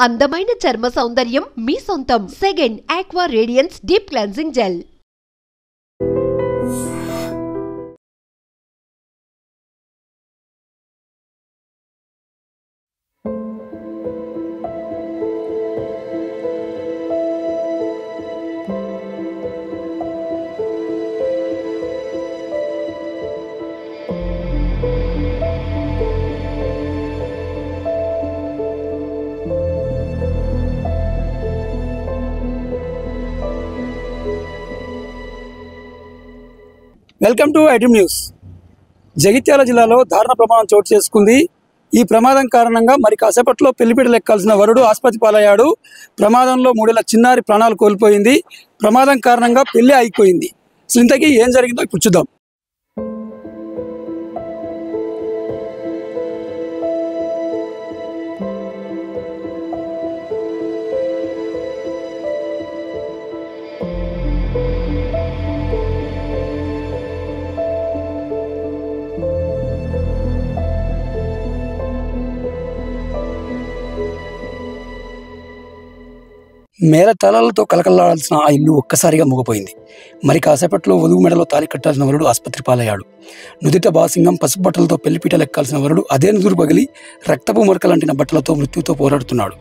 అందమైన చర్మ సౌందర్యం మీ సొంతం. Second aqua radiance deep cleansing gel. Welcome to iDream news. Jagtial జిల్లాలో దారుణ ప్రమాదం చోటు చేసుకుంది. ఈ ప్రమాదం కారణంగా మరి కాసేపట్లో పెళ్లిపీటలు ఎక్కాల్సిన వరుడు ఆసుపత్రి పాలయ్యాడు. ప్రమాదంలో 3 ఏళ్ల చిన్నారి ప్రాణాలు కోల్పోయింది. ప్రమాదం కారణంగా పెళ్లి అయిపోయింది. అసలు ఇంతకీ ఏం జరిగిందో ఇప్పుడు చూద్దాం. మేళ తాళాలతో కలకలాడాల్సిన ఆ ఇల్లు ఒక్కసారిగా మూగపోయింది. మరి కాసేపట్లో వధువు మెడలో తాళి కట్టాల్సిన వరుడు ఆసుపత్రి పాలయ్యాడు. నుదిట బాసింగం పసుపు బట్టలతో పెళ్లిపీటలు ఎక్కాల్సిన వరుడు అదే నుదురు పగిలి రక్తపు మరకలంటిన బట్టలతో మృత్యుతో పోరాడుతున్నాడు.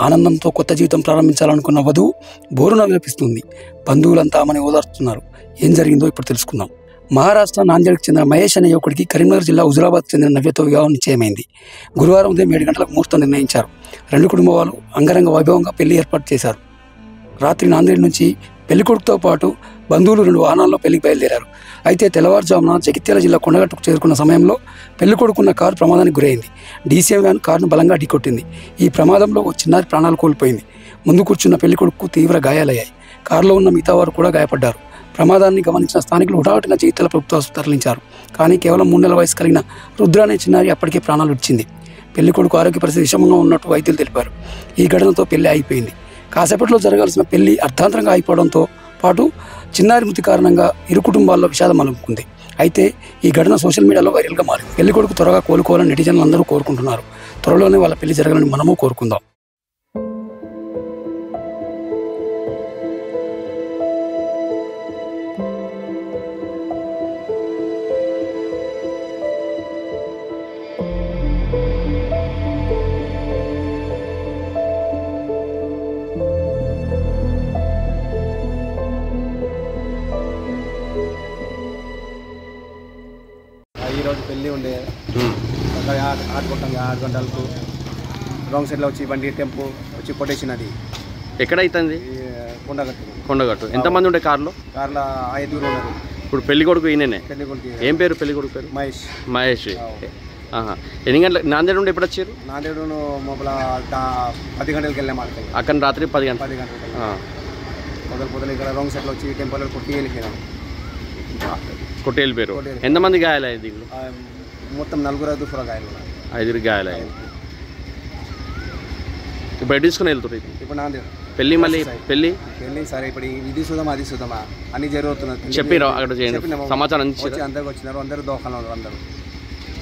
ఆనందంతో కొత్త జీవితం ప్రారంభించాలనుకున్న వధువు బోరున విలపిస్తుంది. బంధువులంతా ఆమెను ఓదార్చుతున్నారు. ఏం జరిగిందో ఇప్పుడు తెలుసుకుందాం. మహారాష్ట్ర నాందేడ్కి చెందిన మహేష్ అనే యువకుడికి కరీంనగర్ జిల్లా హుజురాబాద్కు చెందిన నవ్యతో వివాహం నిశ్చయమైంది. గురువారం ఉదయం 7 గంటలకు ముహూర్తం నిర్ణయించారు. 2 కుటుంబాలు అంగరంగ వైభవంగా పెళ్లి ఏర్పాటు చేశారు. రాత్రి నాందేడ్ నుంచి పెళ్లికొడుకుతో పాటు బంధువులు 2 వాహనాల్లో పెళ్లికి బయలుదేరారు. అయితే తెల్లవారుజామున జగిత్యాల జిల్లా కొండగట్టుకు చేరుకున్న సమయంలో పెళ్లికొడుకున్న కారు ప్రమాదానికి గురైంది. డీసీఎం వ్యాన్ కారును బలంగా ఢీకొట్టింది. ఈ ప్రమాదంలో ఓ చిన్నారి ప్రాణాలు కోల్పోయింది. ముందు కూర్చున్న పెళ్లికొడుకు తీవ్ర గాయాలయ్యాయి. కారులో ఉన్న మిగతా వారు కూడా గాయపడ్డారు. ప్రమాదాన్ని గమనించిన స్థానికులు హుటాహుటిన జగిత్యాల ప్రభుత్వ ఆసుపత్రికి తరలించారు. కానీ కేవలం 3 నెలల వయసు కలిగిన రుద్ర అనే చిన్నారి అప్పటికే ప్రాణాలు విడిచింది. పెళ్లికొడుకు ఆరోగ్య పరిస్థితి విషమంగా ఉన్నట్టు వైద్యులు తెలిపారు. ఈ ఘటనతో పెళ్లి అయిపోయింది. కాసేపట్లో జరగాల్సిన పెళ్లి అర్థాంతరంగా అయిపోవడంతో పాటు చిన్నారి మృతి కారణంగా ఇరు కుటుంబాల్లో విషాదం అలుముకుంది. అయితే ఈ ఘటన సోషల్ మీడియాలో వైరల్గా మారింది. పెళ్లికొడుకు త్వరగా కోలుకోవాలని నెటిజన్లు అందరూ కోరుకుంటున్నారు. త్వరలోనే వాళ్ళ పెళ్లి జరగాలని మనము కోరుకుందాం. ఈరోజు పెళ్ళి ఉండే ఆడుకుంటాం 6 గంటలకు రాంగ్ సైడ్లో వచ్చి బండి టెంపో వచ్చి కొట్టేసినది. ఎక్కడ అవుతుంది? కొండగట్టు. ఎంతమంది ఉండే కార్లో 5 ఉన్నారు. ఇప్పుడు పెళ్లి కొడుకు ఈయననే. ఏం పేరు పెళ్లి కొడుకు పేరు? మహేష్. ఎన్ని గంటలకు నాందేడ్ నుండి ఎప్పుడు వచ్చారు? నాందేడు మొబైల్ 10 గంటలకు వెళ్ళాము. అక్కడ రాత్రి 10 గంటలు పొద్దున ఇక్కడ రాంగ్ సైడ్లో వచ్చి టెంపోలో కొట్టి వెళ్ళిపోయినాము. కొట్టి వెళ్ళిపోయారు. ఎంతమంది గాయాలయ్యాయి దీంట్లో? మొత్తం 4 గాయాలు. 5 గాయాలయ్యాయి. ఇప్పుడు ఎటు తీసుకుని వెళ్తారు? ఇప్పుడు నాందేడు పెళ్ళి మళ్ళీ పెళ్ళి సరే ఇప్పుడు ఇది చూద్దామా అది చూద్దామా అన్ని జరుగుతున్నది చెప్పిరా? అక్కడ సమాచారం అందరికి వచ్చినారు. అందరూ దోకాణంలో ఉన్నారు. అందరూ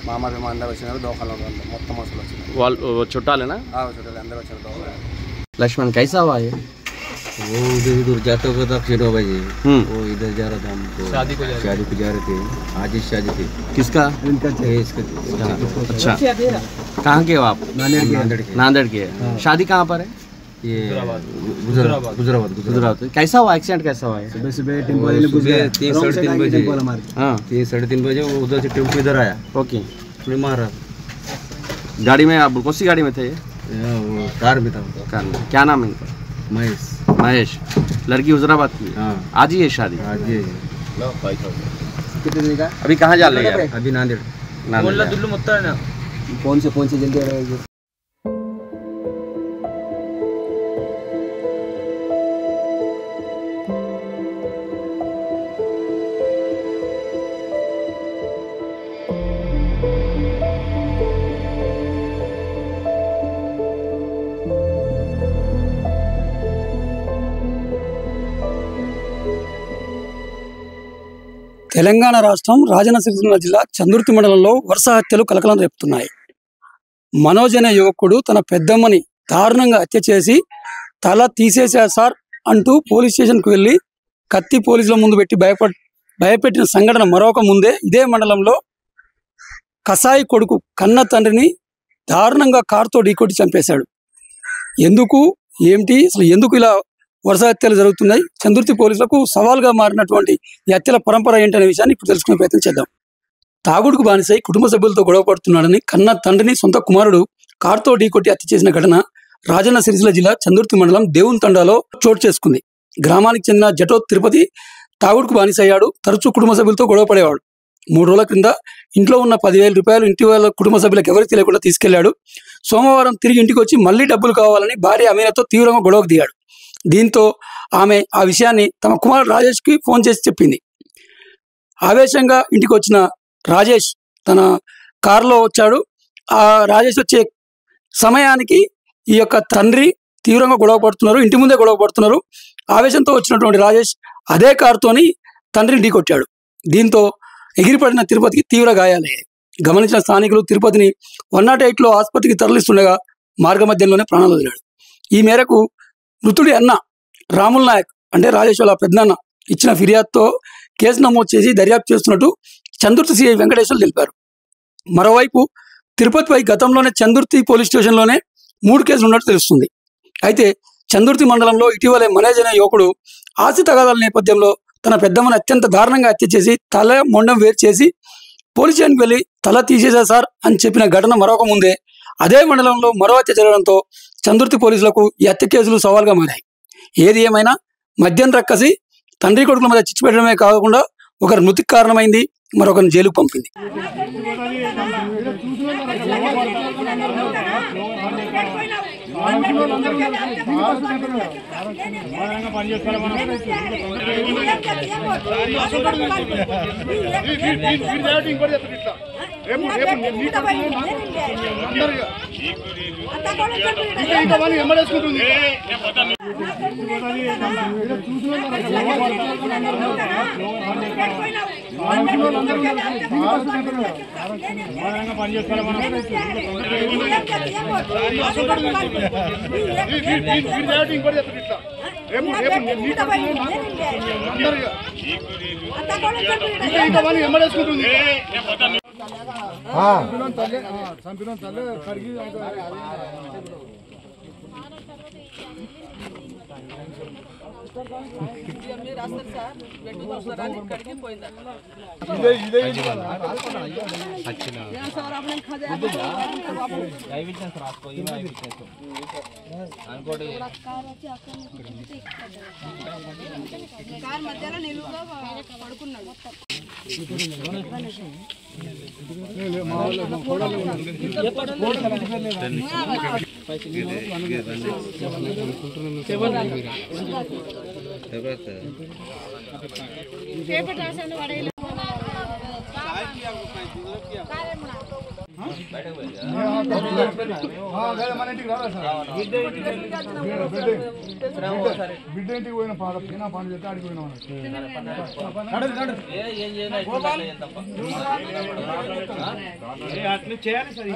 మామ అందరు వచ్చినారు. దోకాణంలో ఉన్నారు. మొత్తం అసలు వచ్చినారు. వాళ్ళు చుట్టాలేనా? చుట్టాలి అందరూ వచ్చారు దోకాణం. लक्ष्मण कैसा हुआ ये? वो उधर जाते हुए था 9 बजे वो इधर जा रहा था हमको शादी को जा रहे थे। आज ही शादी थी। किसका? इनका इसका। अच्छा, कहाँ के हो आप? नांदेड़ के। शादी कहाँ पर है? ये गुजराबाद। कैसा हुआ एक्सीडेंट? कैसा हुआ? सुबह टेम्पो 3-3:30 बजे। हाँ 3-3:30 बजे वो उधर से टेम्पो इधर आया। ओके, मारा गाड़ी में। आप कौन सी गाड़ी में थे? वो कार में था। कार में। क्या नाम है इनका? महेश। लड़की हुजराबाद की। हाँ आज ही है शादी? आज ही। कितने दिन का? अभी कहाँ जा रहे हैं? अभी नांदेड़। दिल्ली मुत्ता है ना। कौन से जल्दी आ रहे हैं? తెలంగాణ రాష్ట్రం రాజన్న సిరిసిల్ల జిల్లా చందుర్తి మండలంలో వరుస హత్యలు కలకలం రేపుతున్నాయి. మనోజ్ అనే యువకుడు తన పెద్దమ్మని దారుణంగా హత్య చేసి తల తీసేశారు సార్ అంటూ పోలీస్ స్టేషన్కి వెళ్ళి కత్తి పోలీసుల ముందు పెట్టి భయపెట్టిన సంఘటన మరొక ముందే ఇదే మండలంలో కసాయి కొడుకు కన్న తండ్రిని దారుణంగా కారుతో ఢీకొట్టి చంపేశాడు. ఎందుకు ఏమిటి అసలు ఎందుకు ఇలా వరుస హత్యలు జరుగుతున్నాయి, చందుర్తి పోలీసులకు సవాల్గా మారినటువంటి ఈ హత్యల పరంపర ఏంటనే విషయాన్ని ఇప్పుడు తెలుసుకునే ప్రయత్నం చేద్దాం. తాగుడుకు బానిసై కుటుంబ సభ్యులతో గొడవ పడుతున్నాడని కన్న తండ్రిని సొంత కుమారుడు కారుతో ఢీకొట్టి హత్య చేసిన ఘటన రాజన్న సిరిసిల్ల జిల్లా చందుర్తి మండలం దేవుని తండాలో చోటు చేసుకుంది. గ్రామానికి చెందిన జటో తిరుపతి తాగుడుకు బానిసయ్యాడు. తరచూ కుటుంబ సభ్యులతో గొడవ పడేవాడు. 3 రోజుల క్రింద ఇంట్లో ఉన్న 10,000 రూపాయలు ఇంటి వాళ్ళ కుటుంబ సభ్యులకు ఎవరికి తెలియకుండా తీసుకెళ్లాడు. సోమవారం తిరిగి ఇంటికి వచ్చి మళ్లీ డబ్బులు కావాలని భార్య అమీనతో తీవ్రంగా గొడవకు దిగాడు. దీంతో ఆమె ఆ విషయాన్ని తమ కుమారుడు రాజేష్కి ఫోన్ చేసి చెప్పింది. ఆవేశంగా ఇంటికి వచ్చిన రాజేష్ తన కారులో వచ్చాడు. ఆ రాజేష్ వచ్చే సమయానికి ఈ యొక్క తండ్రి తీవ్రంగా గొడవ పడుతున్నారు, ఇంటి ముందే గొడవ పడుతున్నారు. ఆవేశంతో వచ్చినటువంటి రాజేష్ అదే కారుతోని తండ్రిని ఢీకొట్టాడు. దీంతో ఎగిరిపడిన తిరుపతికి తీవ్ర గాయాలయ్యాయి. గమనించిన స్థానికులు తిరుపతిని 108లో ఆసుపత్రికి తరలిస్తుండగా మార్గమధ్యంలోనే ప్రాణాలు వదిలాడు. ఈ మేరకు మృతుడి అన్న రాముల్ నాయక్ అంటే రాజేష్ వాళ్ళ పెద్దన్న ఇచ్చిన ఫిర్యాదుతో కేసు నమోదు చేసి దర్యాప్తు చేస్తున్నట్టు చందుర్తి సిఐ వెంకటేశ్వర్లు తెలిపారు. మరోవైపు తిరుపతిపై గతంలోనే చందుర్తి పోలీస్ స్టేషన్లోనే 3 కేసులు ఉన్నట్టు తెలుస్తుంది. అయితే చందుర్తి మండలంలో ఇటీవలే మనోజ్ అనే యువకుడు ఆస్తి తగాదాల నేపథ్యంలో తన పెద్దమ్మను అత్యంత దారుణంగా హత్య చేసి తల మొండం వేరు చేసి పోలీస్ స్టేషన్కి వెళ్ళి తల తీసేశారు సార్ అని చెప్పిన ఘటన మరొక ముందే అదే మండలంలో మరో హత్య జరగడంతో చందుర్తి పోలీసులకు ఈ హత్య కేసులు సవాల్గా మారాయి. ఏది ఏమైనా మద్యం రక్కసి తండ్రి కొడుకుల మధ్య చిచ్చు పెట్టడమే కాకుండా ఒకరి మృతికి కారణమైంది, మరొకరిని జైలుకు పంపింది. బిడ్డ ఇంటికి పోయిన పాడు చెప్తే ఆడికి పోయినా అట్లా చేయాలి సార్.